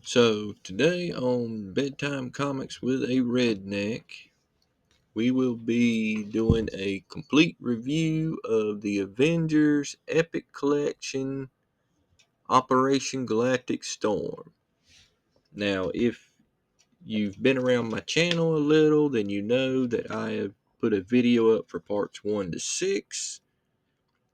So, today on Bedtime Comics with a Redneck, we will be doing a complete review of the Avengers Epic Collection Operation Galactic Storm. Now, if you've been around my channel a little, then you know that I have put a video up for parts 1 to 6,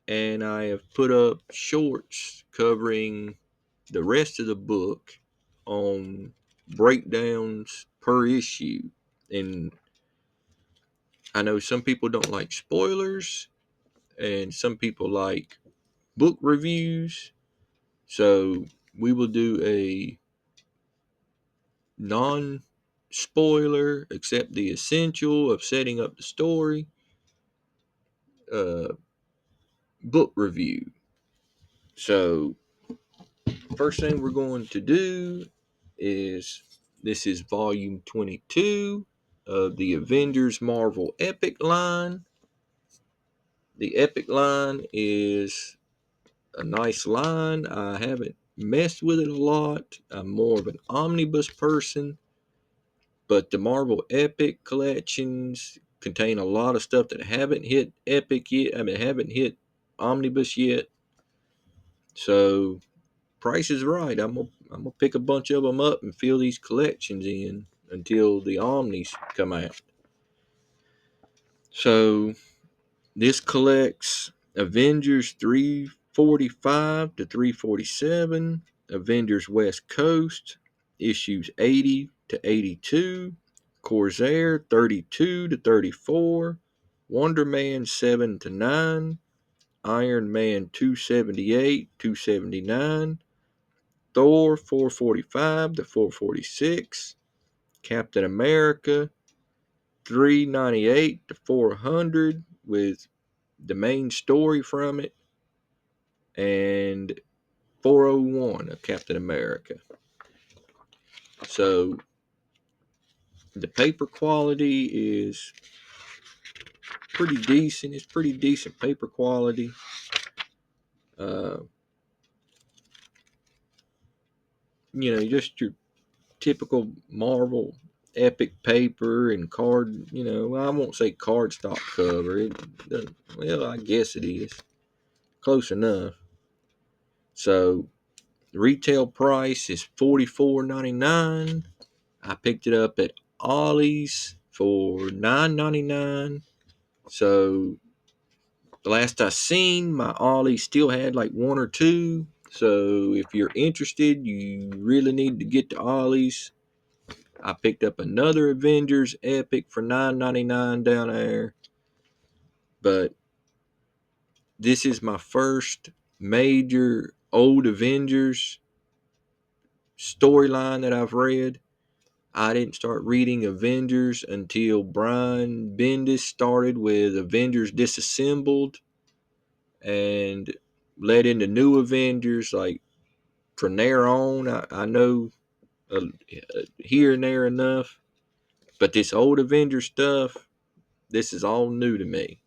and I have put up shorts covering the rest of the book on breakdowns per issue. And I know some people don't like spoilers, and some people like book reviews. So we will do a non spoiler, except the essential of setting up the story, uh, book review. So, first thing we're going to do is this is volume 22 of the Avengers Marvel Epic line. The Epic line is a nice line. I haven't messed with it a lot. I'm more of an omnibus person, but the Marvel Epic collections contain a lot of stuff that haven't hit Epic yet. Haven't hit omnibus yet. So Price is right. I'm gonna pick a bunch of them up and fill these collections in until the omnis come out. So this collects Avengers 345 to 347, Avengers West Coast issues 80 to 82, Corsair 32 to 34, Wonder Man 7 to 9, Iron Man 278, 279, Thor 445 to 446, Captain America 398 to 400 with the main story from it, and 401 of Captain America. So the paper quality is pretty decent. It's pretty decent paper quality. Uh, just your typical Marvel epic paper and card. I won't say cardstock cover. Well, I guess it is close enough. So retail price is $44.99. I picked it up at Ollie's for $9.99. So the last I seen, my Ollie still had like one or two. So if you're interested, you really need to get to Ollie's. I picked up another Avengers Epic for $9.99 down there. But this is my first major old Avengers storyline that I've read. I didn't start reading Avengers until Brian Bendis started with Avengers Disassembled and led into New Avengers. Like from there on, I know here and there enough, but this old Avengers stuff, this is all new to me.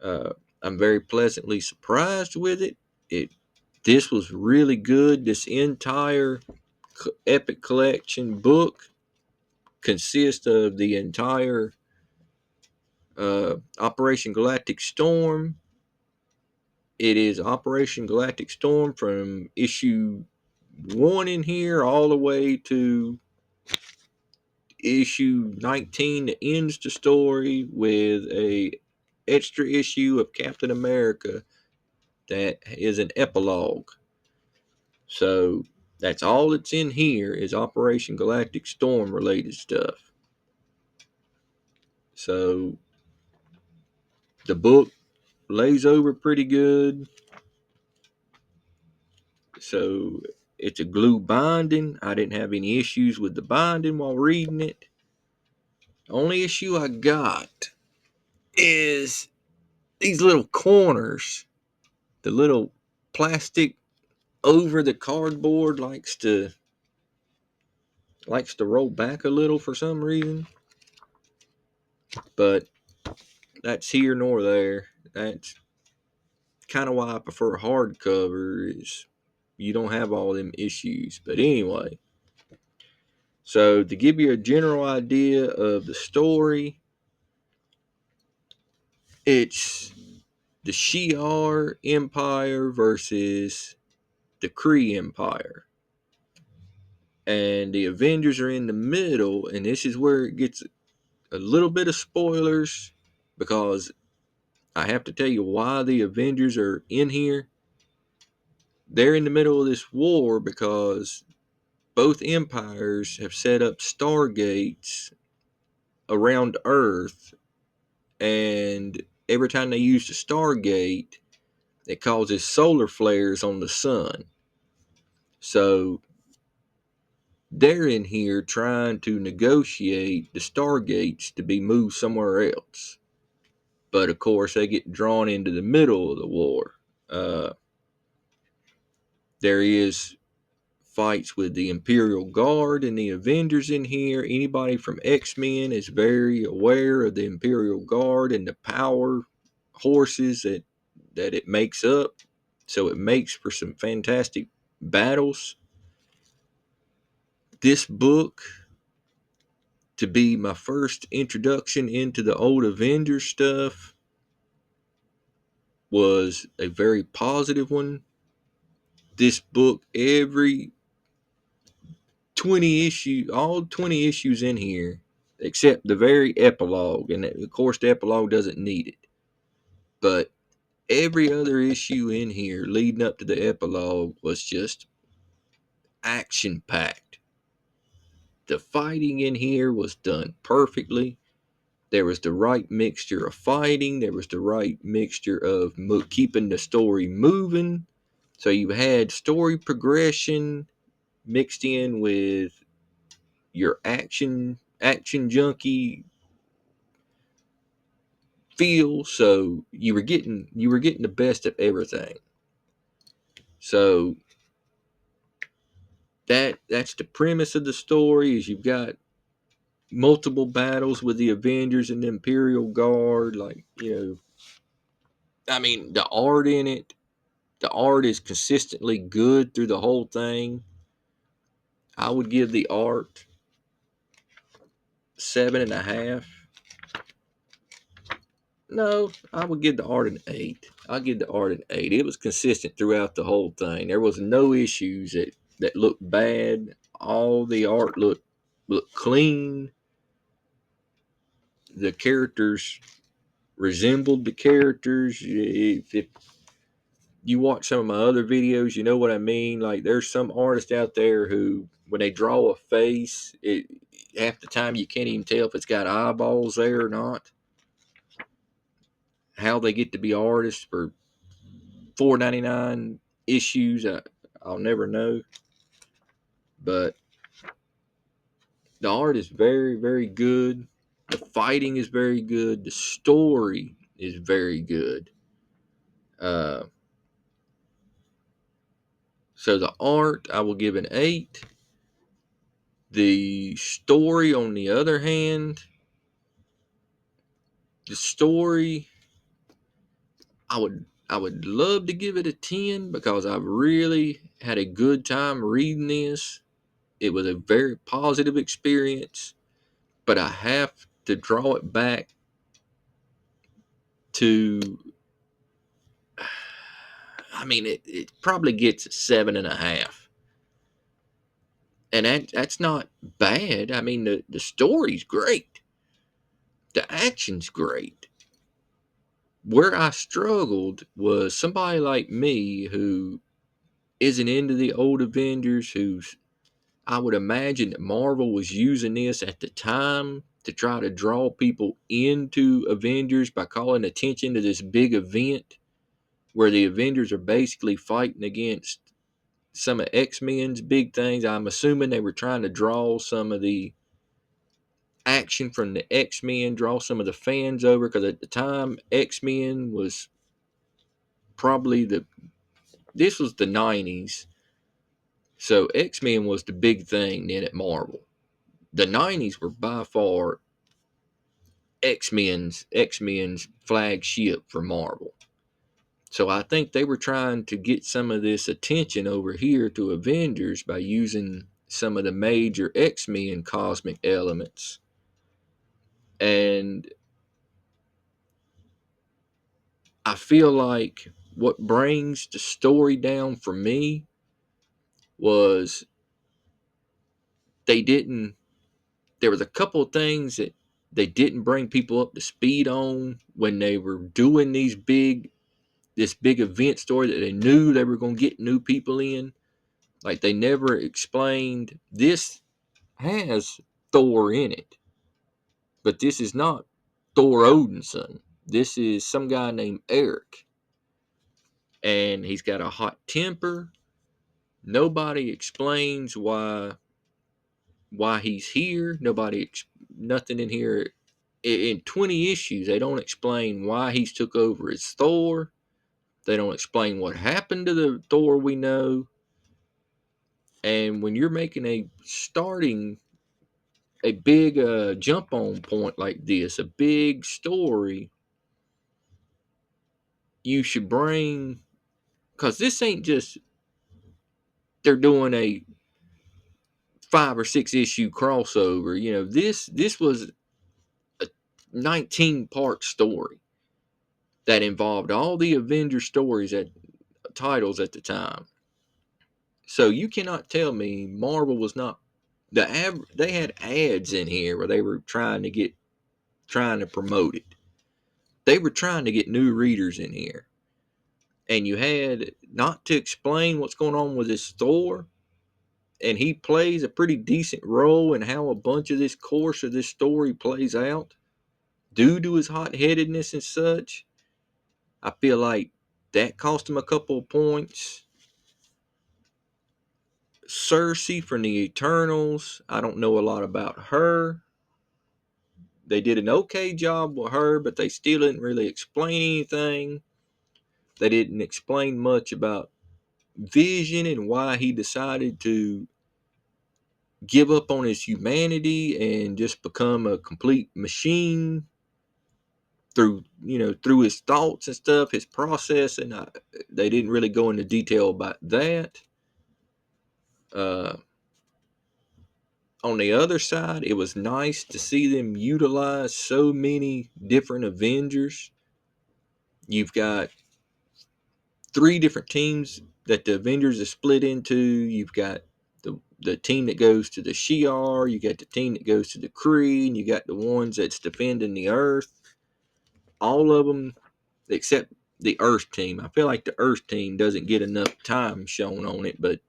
Uh, I'm very pleasantly surprised with it. This was really good. This entire Epic Collection book consists of the entire Operation Galactic Storm. It is Operation Galactic Storm from issue 1 in here all the way to issue 19 that ends the story with a extra issue of Captain America that is an epilogue. So that's all that's in here is Operation Galactic Storm related stuff. So the book lays over pretty good. So it's a glue binding. I didn't have any issues with the binding while reading it. The only issue I got is these little corners. The little plastic over the cardboard likes to roll back a little for some reason. But that's here nor there. That's kind of why I prefer hardcover, is you don't have all them issues. But anyway, So to give you a general idea of the story, it's the Shi'ar Empire versus the Kree Empire. And the Avengers are in the middle, and this is where it gets a little bit of spoilers, because I have to tell you why the Avengers are in here. They're in the middle of this war because both empires have set up stargates around Earth, and every time they use the stargate, it causes solar flares on the sun. So they're in here trying to negotiate the stargates to be moved somewhere else. But of course, they get drawn into the middle of the war. Uh, there is fights with the Imperial Guard and the Avengers in here. Anybody from X-Men is very aware of the Imperial Guard and the power horses that it makes up. So it makes for some fantastic battles. This book, to be my first introduction into the old Avengers stuff, was a very positive one. This book, every 20 issues in here, except the very epilogue, and of course the epilogue doesn't need it. But every other issue in here leading up to the epilogue was just action packed. The fighting in here was done perfectly. There was the right mixture of fighting. There was the right mixture of keeping the story moving. So you had story progression mixed in with your action junkie feel. So you were getting the best of everything. So that's the premise of the story. Is you've got multiple battles with the Avengers and the Imperial Guard. Like, I mean, the art is consistently good through the whole thing. I would give the art 7.5. No, I would give the art an 8. I'll give the art an 8. It was consistent throughout the whole thing. There was no issues that looked bad. All the art looked clean. The characters resembled the characters. If you watch some of my other videos, you know what I mean. Like, there's some artists out there who, when they draw a face, half the time you can't even tell if it's got eyeballs there or not. How they get to be artists for $4.99 issues, I'll never know. But the art is very, very good. The fighting is very good. The story is very good. Uh, so the art, I will give an 8. The story, on the other hand, the story, I would love to give it a 10 because I really had a good time reading this. It was a very positive experience, but I have to draw it back to, I mean, it probably gets a 7.5. And that's not bad. I mean, the story's great. The action's great. Where I struggled was somebody like me who isn't into the old Avengers, who's, I would imagine that Marvel was using this at the time to try to draw people into Avengers by calling attention to this big event where the Avengers are basically fighting against some of X-Men's big things. I'm assuming they were trying to draw some of the action from the X-Men, draw some of the fans over, because at the time X-Men was probably this was the 90s. So X-Men was the big thing then at Marvel. The 90s were by far X-Men's flagship for Marvel. So I think they were trying to get some of this attention over here to Avengers by using some of the major X-Men cosmic elements. And I feel like what brings the story down for me was they didn't, there was a couple of things that they didn't bring people up to speed on when they were doing this big event story that they knew they were going to get new people in. Like, they never explained this has Thor in it, but this is not Thor Odinson. This is some guy named Eric, and he's got a hot temper. Nobody explains why he's here. Nothing in here. In 20 issues, they don't explain why he's took over as Thor. They don't explain what happened to the Thor we know. And when you're making a big jump on point like this, a big story, you should bring, because this ain't just they're doing a 5 or 6 issue crossover. This was a 19-part story that involved all the Avengers stories at titles at the time. So you cannot tell me Marvel was not they had ads in here where they were trying to promote it. They were trying to get new readers in here. And you had not to explain what's going on with this Thor, and he plays a pretty decent role in how a bunch of this course of this story plays out due to his hot-headedness and such. I feel like that cost him a couple of points. Cersei from the Eternals, I don't know a lot about her. They did an okay job with her, but they still didn't really explain anything. They didn't explain much about Vision and why he decided to give up on his humanity and just become a complete machine through his thoughts and stuff, his process. And they didn't really go into detail about that. On the other side, it was nice to see them utilize so many different Avengers. You've got 3 different teams that the Avengers is split into. You've got the team that goes to the Shi'ar, you got the team that goes to the Kree, and you got the ones that's defending the Earth. All of them, except the Earth team. I feel like the Earth team doesn't get enough time shown on it, but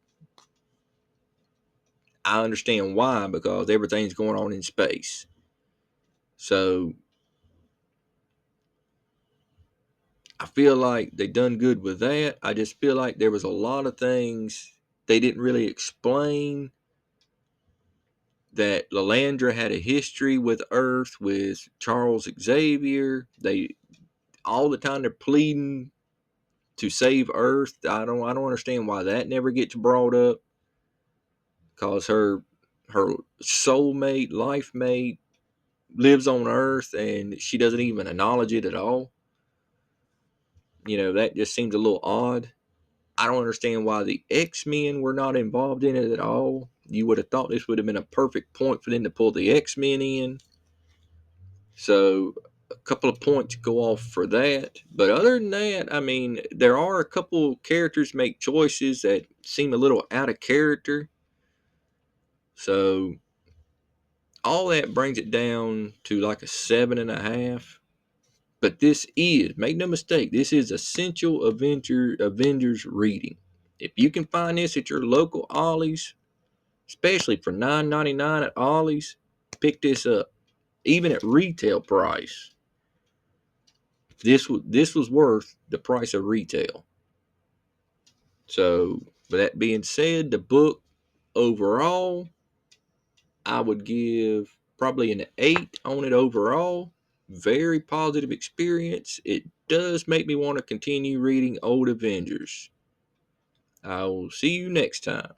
I understand why, because everything's going on in space. So I feel like they done good with that. I just feel like there was a lot of things they didn't really explain. That Lalandra had a history with Earth with Charles Xavier. They all the time they're pleading to save Earth. I don't understand why that never gets brought up. Cause her soulmate, life mate, lives on Earth and she doesn't even acknowledge it at all. That just seems a little odd. I don't understand why the X-Men were not involved in it at all. You would have thought this would have been a perfect point for them to pull the X-Men in. So a couple of points go off for that. But other than that, I mean, there are a couple characters make choices that seem a little out of character. So all that brings it down to like a 7.5. But this is, make no mistake, this is essential Avengers reading. If you can find this at your local Ollie's, especially for $9.99 at Ollie's, pick this up. Even at retail price, this was worth the price of retail. So, with that being said, the book overall, I would give probably an 8 on it overall. Very positive experience. It does make me want to continue reading old Avengers. I'll see you next time.